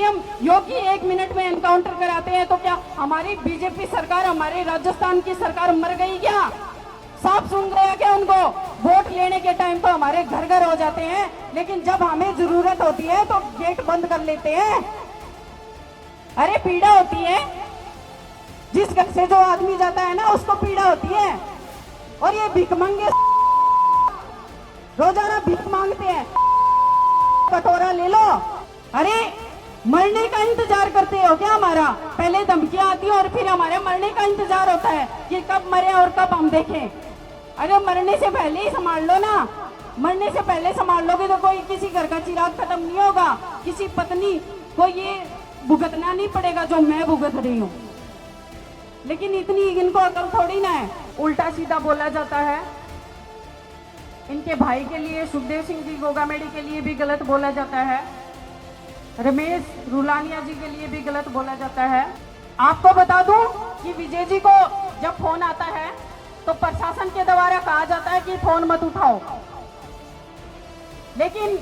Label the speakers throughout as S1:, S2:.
S1: CM योगी 1 minute में encounter कराते हैं, तो क्या हमारी बीजेपी सरकार, हमारे राजस्थान की सरकार मर गई क्या? साफ सुन रहे हैं क्या उनको? वोट लेने के टाइम तो हमारे घर घर हो जाते हैं, लेकिन जब हमें जरूरत होती है तो गेट बंद कर लेते हैं। अरे पीड़ा होती है, जिस घर से जो आदमी जाता है ना उसको पीड़ा होती है। और ये भिखमंगे रोजाना भीख मांगते हैं, कटोरा ले लो। अरे मरने का इंतजार करते हो क्या हमारा? पहले धमकियां आती है और फिर हमारे मरने का इंतजार होता है कि कब मरे और कब हम देखें। अरे मरने से पहले ही संभाल लो ना, मरने से पहले संभाल लोगे तो कोई किसी घर का चिराग खत्म नहीं होगा, किसी पत्नी को ये भुगतना नहीं पड़ेगा जो मैं भुगत रही हूँ। लेकिन इतनी इनको अकल थोड़ी ना है, उल्टा सीधा बोला जाता है। इनके भाई के लिए, सुखदेव सिंह जी गोगामेडी के लिए भी गलत बोला जाता है, रमेश रुलानिया जी के लिए भी गलत बोला जाता है। आपको बता दूं कि विजय जी को जब फोन आता है तो प्रशासन के द्वारा कहा जाता है कि फोन मत उठाओ, लेकिन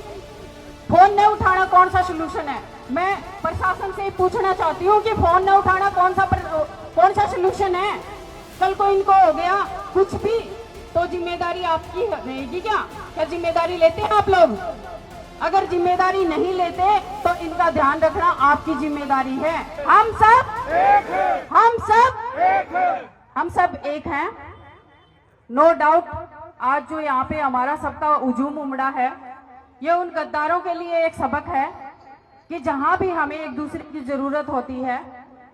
S1: फोन न उठाना कौन सा सोल्यूशन है? मैं प्रशासन से पूछना चाहती हूँ कि फोन न उठाना कौन सा सोल्यूशन है? कल को इनको हो गया कुछ भी तो जिम्मेदारी आपकी रहेगी क्या? क्या जिम्मेदारी लेते हैं आप लोग? अगर जिम्मेदारी नहीं लेते तो इनका ध्यान रखना आपकी जिम्मेदारी है। हम सब एक हैं। नो डाउट आज जो यहाँ पे हमारा सबका हुजूम उमड़ा है, ये उन गद्दारों के लिए एक सबक है कि जहां भी हमें एक दूसरे की जरूरत होती है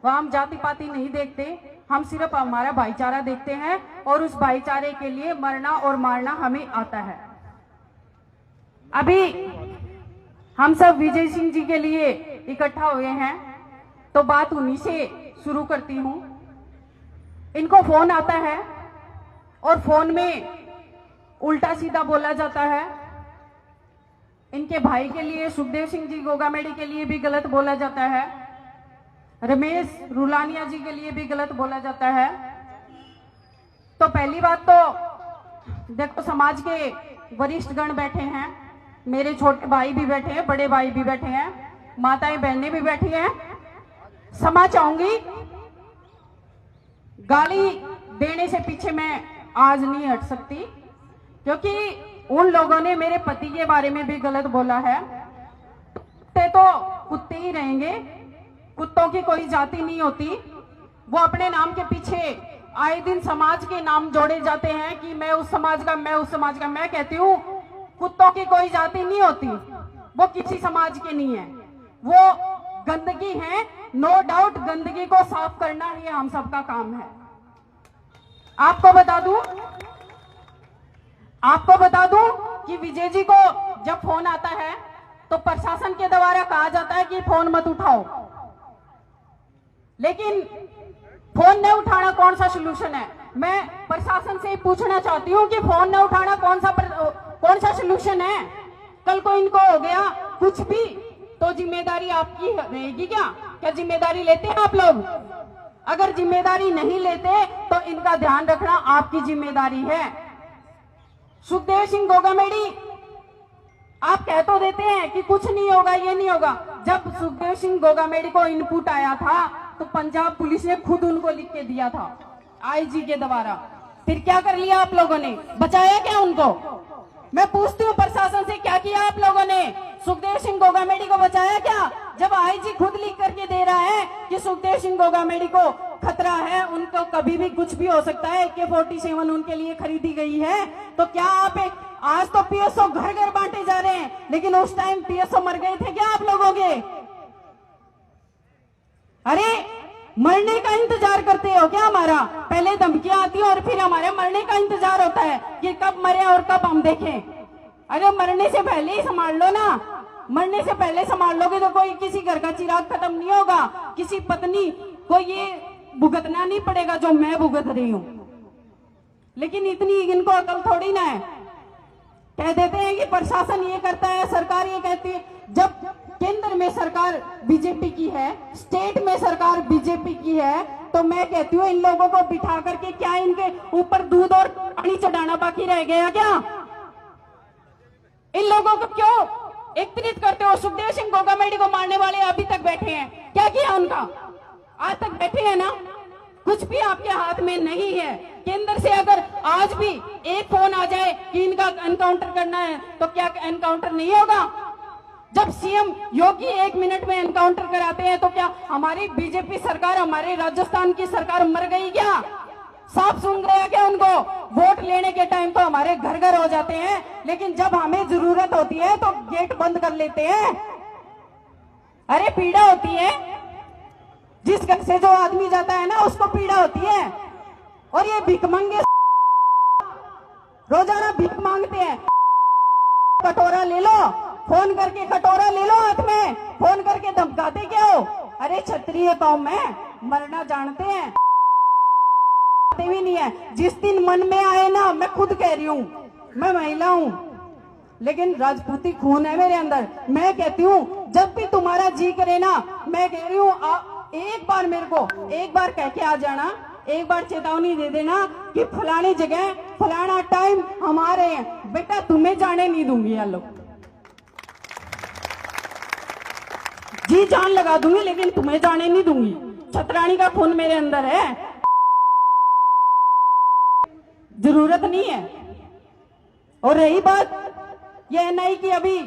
S1: वहां हम जाति पाति नहीं देखते, हम सिर्फ हमारा भाईचारा देखते हैं और उस भाईचारे के लिए मरना और मारना हमें आता है। अभी हम सब विजय सिंह जी के लिए इकट्ठा हुए हैं, तो बात उन्हीं से शुरू करती हूं। इनको फोन आता है और फोन में उल्टा सीधा बोला जाता है। इनके भाई के लिए, सुखदेव सिंह जी गोगामेडी के लिए भी गलत बोला जाता है, रमेश रुलानिया जी के लिए भी गलत बोला जाता है। तो पहली बात तो देखो, समाज के वरिष्ठ गण बैठे हैं, मेरे छोटे भाई भी बैठे हैं, बड़े भाई भी बैठे हैं, माताएं बहनें भी बैठी हैं। क्षमा चाहूंगी, गाली देने से पीछे मैं आज नहीं हट सकती, क्योंकि उन लोगों ने मेरे पति के बारे में भी गलत बोला है। कुत्ते तो कुत्ते ही रहेंगे, कुत्तों की कोई जाति नहीं होती। वो अपने नाम के पीछे आए दिन समाज के नाम जोड़े जाते हैं कि मैं उस समाज का, मैं उस समाज का। मैं कहती हूँ कुत्तों की कोई जाति नहीं होती, वो किसी समाज के नहीं है, वो गंदगी है। नो डाउट गंदगी को साफ करना ही हम सबका काम है। आपको बता दूं कि विजय जी को जब फोन आता है तो प्रशासन के द्वारा कहा जाता है कि फोन मत उठाओ, लेकिन फोन न उठाना कौन सा सोल्यूशन है? मैं प्रशासन से पूछना चाहती हूँ कि फोन न उठाना कौन सा सोल्यूशन है? कल को इनको हो गया कुछ भी तो जिम्मेदारी आपकी रहेगी क्या? क्या जिम्मेदारी लेते हैं आप लोग? अगर जिम्मेदारी नहीं लेते तो इनका ध्यान रखना आपकी जिम्मेदारी है। सुखदेव सिंह गोगामेडी आप कह तो देते हैं कि कुछ नहीं होगा, ये नहीं होगा। जब सुखदेव सिंह गोगामेडी को इनपुट आया था तो पंजाब पुलिस ने खुद उनको लिख के दिया था आईजी के द्वारा। फिर क्या कर लिया आप लोगों ने? बचाया क्या उनको? मैं पूछती हूँ प्रशासन से, क्या किया आप लोगों ने? सुखदेव सिंह गोगामेडी को बचाया क्या? जब आईजी खुद लिख करके दे रहा है कि सुखदेव सिंह गोगामेडी को खतरा है, उनको कभी भी कुछ भी हो सकता है, AK-47 उनके लिए खरीदी गई है, तो क्या आप आज तो PSO घर घर बांटे जा रहे हैं, लेकिन उस टाइम PSO मर गए थे क्या आप लोगों के? अरे मरने का इंतजार करते हो क्या हमारा? पहले धमकियां आती है और फिर हमारे मरने का इंतजार होता है कि कब मरे और कब हम देखें। अरे मरने से पहले ही संभाल लो ना, मरने से पहले संभाल लोगे तो कोई किसी घर का चिराग खत्म नहीं होगा, किसी पत्नी को ये भुगतना नहीं पड़ेगा जो मैं भुगत रही हूं। लेकिन इतनी इनको अकल थोड़ी ना है, कह देते हैं कि प्रशासन ये करता है, सरकार ये कहती है। जब केंद्र में सरकार बीजेपी की है, स्टेट में सरकार बीजेपी की है, तो मैं कहती हूँ इन लोगों को बिठा करके क्या इनके ऊपर दूध और पानी चढ़ाना बाकी रह गया क्या? इन लोगों को क्यों एकत्रित करते हो। सुखदेव सिंह गोगामेडी को मारने वाले अभी तक बैठे हैं, क्या किया उनका? आज तक बैठे हैं ना। कुछ भी आपके हाथ में नहीं है। केंद्र से अगर आज भी एक फोन आ जाए कि इनका एनकाउंटर करना है, तो क्या एनकाउंटर नहीं होगा? जब सीएम योगी 1 मिनट में एनकाउंटर कराते हैं, तो क्या हमारी बीजेपी सरकार, हमारे राजस्थान की सरकार मर गई क्या? साफ सुन गया क्या उनको? वोट लेने के टाइम तो हमारे घर घर हो जाते हैं, लेकिन जब हमें जरूरत होती है तो गेट बंद कर लेते हैं। अरे पीड़ा होती है, जिस घर से जो आदमी जाता है ना, उसको पीड़ा होती है। और ये भिखमंगे रोजाना भीख मांगते हैं। कटोरा ले लो, फोन करके कटोरा ले लो हाथ में, फोन करके धमकाते क्या हो? अरे क्षत्रिय कौम है, मरना जानते हैं, भी नहीं है। जिस दिन मन में आए ना, मैं खुद कह रही हूँ, मैं महिला हूँ लेकिन राजपूती खून है मेरे अंदर। मैं कहती हूँ जब भी तुम्हारा जी करे ना, मैं कह रही हूँ एक बार मेरे को एक बार कह के आ जाना, एक बार चेतावनी दे देना कि फलानी जगह फलाना टाइम हमारे हैं, बेटा तुम्हें जाने नहीं दूंगी। यार लोग जी जान लगा दूंगी लेकिन तुम्हें जाने नहीं दूंगी। छतरानी का खून मेरे अंदर है, जरूरत नहीं है। और रही बात ये एनआई की, अभी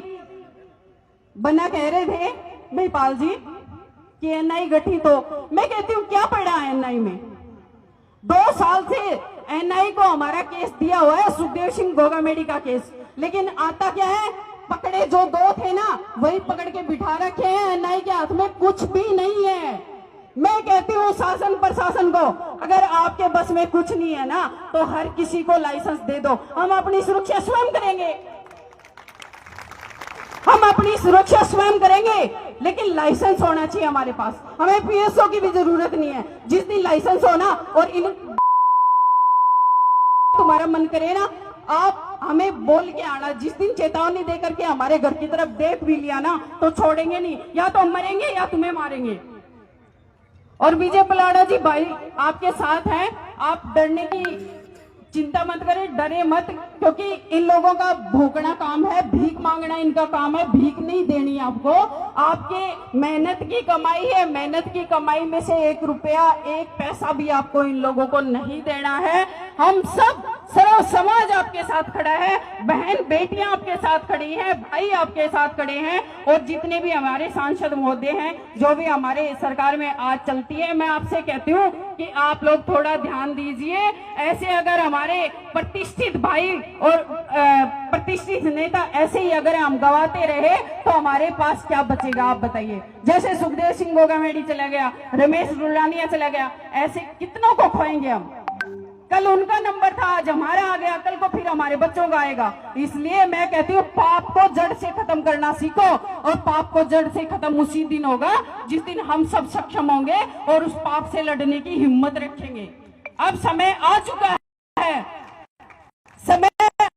S1: बना कह रहे थे महिपाल जी कि एनआई गठित हो। मैं कहती हूँ क्या पड़ा है एनआई में? 2 साल से एनआई को हमारा केस दिया हुआ है, सुखदेव सिंह गोगामेडी का केस, लेकिन आता क्या है? पकड़े जो 2 थे ना, वही पकड़ के बिठा रखे हैं। एनआई के हाथ में कुछ भी नहीं है। मैं कहती हूँ शासन प्रशासन को, अगर आपके बस में कुछ नहीं है ना, तो हर किसी को लाइसेंस दे दो। हम अपनी सुरक्षा स्वयं करेंगे, हम अपनी सुरक्षा स्वयं करेंगे, लेकिन लाइसेंस होना चाहिए हमारे पास। हमें पीएसओ की भी जरूरत नहीं है। जिस दिन लाइसेंस हो ना, और इन तुम्हारा मन करे ना, आप हमें बोल के आना। जिस दिन चेतावनी दे करके हमारे घर की तरफ देख भी लिया ना, तो छोड़ेंगे नहीं, या तो मरेंगे या तुम्हें मारेंगे। और विजय पलाड़ा जी भाई आपके साथ हैं, आप डरने की चिंता मत करें, डरे मत, क्योंकि इन लोगों का भूखना काम है, भीख मांगना इनका काम है। भीख नहीं देनी आपको, आपके मेहनत की कमाई है। मेहनत की कमाई में से 1 रुपया 1 पैसा भी आपको इन लोगों को नहीं देना है। हम सब सर्व समाज आपके साथ खड़ा है, बहन बेटियां आपके साथ खड़ी हैं, भाई आपके साथ खड़े हैं, और जितने भी हमारे सांसद महोदय हैं, जो भी हमारे सरकार में आज चलती है, मैं आपसे कहती हूँ कि आप लोग थोड़ा ध्यान दीजिए। ऐसे अगर हमारे प्रतिष्ठित भाई और प्रतिष्ठित नेता ऐसे ही अगर हम गवाते रहे, तो हमारे पास क्या बचेगा आप बताइए? जैसे सुखदेव सिंह गोगामेडी चला गया, रमेश रुलानिया चला गया, ऐसे कितनों को खोएंगे हम? कल उनका नंबर था, आज हमारा आ गया, कल को फिर हमारे बच्चों का आएगा। इसलिए मैं कहती हूँ पाप को जड़ से खत्म करना सीखो, और पाप को जड़ से खत्म उसी दिन होगा जिस दिन हम सब सक्षम होंगे और उस पाप से लड़ने की हिम्मत रखेंगे। अब समय आ चुका है, समय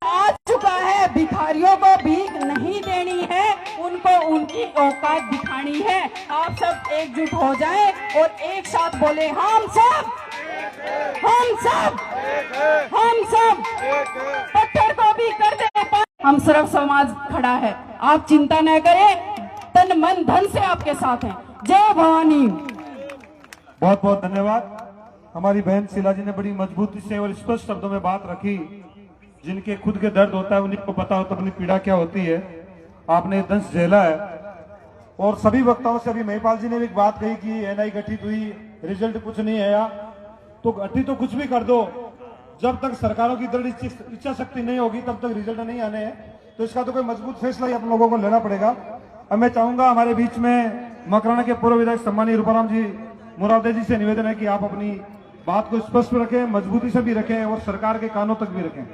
S1: आ चुका है। भिखारियों को भीख नहीं देनी है, उनको उनकी औकात दिखानी है। आप सब एकजुट हो जाएं और एक साथ बोले, हम सब पत्थर को भी कर दे। हम सर्व समाज खड़ा है, आप चिंता न करें, तन मन धन से आपके साथ हैं। जय भवानी।
S2: बहुत बहुत धन्यवाद। हमारी बहन शीला जी ने बड़ी मजबूती से और स्पष्ट शब्दों में बात रखी। जिनके खुद के दर्द होता है उन्हीं को पता होता है अपनी पीड़ा क्या होती है। आपने दंश झेला है। और सभी वक्ताओं से अभी महिपाल जी ने भी एक बात कही कि एनआई गठित हुई, रिजल्ट कुछ नहीं आया, तो गठित तो कुछ भी कर दो, जब तक सरकारों की दृढ़ इच्छा शक्ति नहीं होगी तब तक रिजल्ट नहीं आने हैं। तो इसका तो कोई मजबूत फैसला ही आप लोगों को लेना पड़ेगा। अब मैं चाहूंगा हमारे बीच में मकराना के पूर्व विधायक सम्मानीय रूपाराम जी मुरादे जी से निवेदन है कि आप अपनी बात को स्पष्ट रखें, मजबूती से भी रखें और सरकार के कानों तक भी रखें।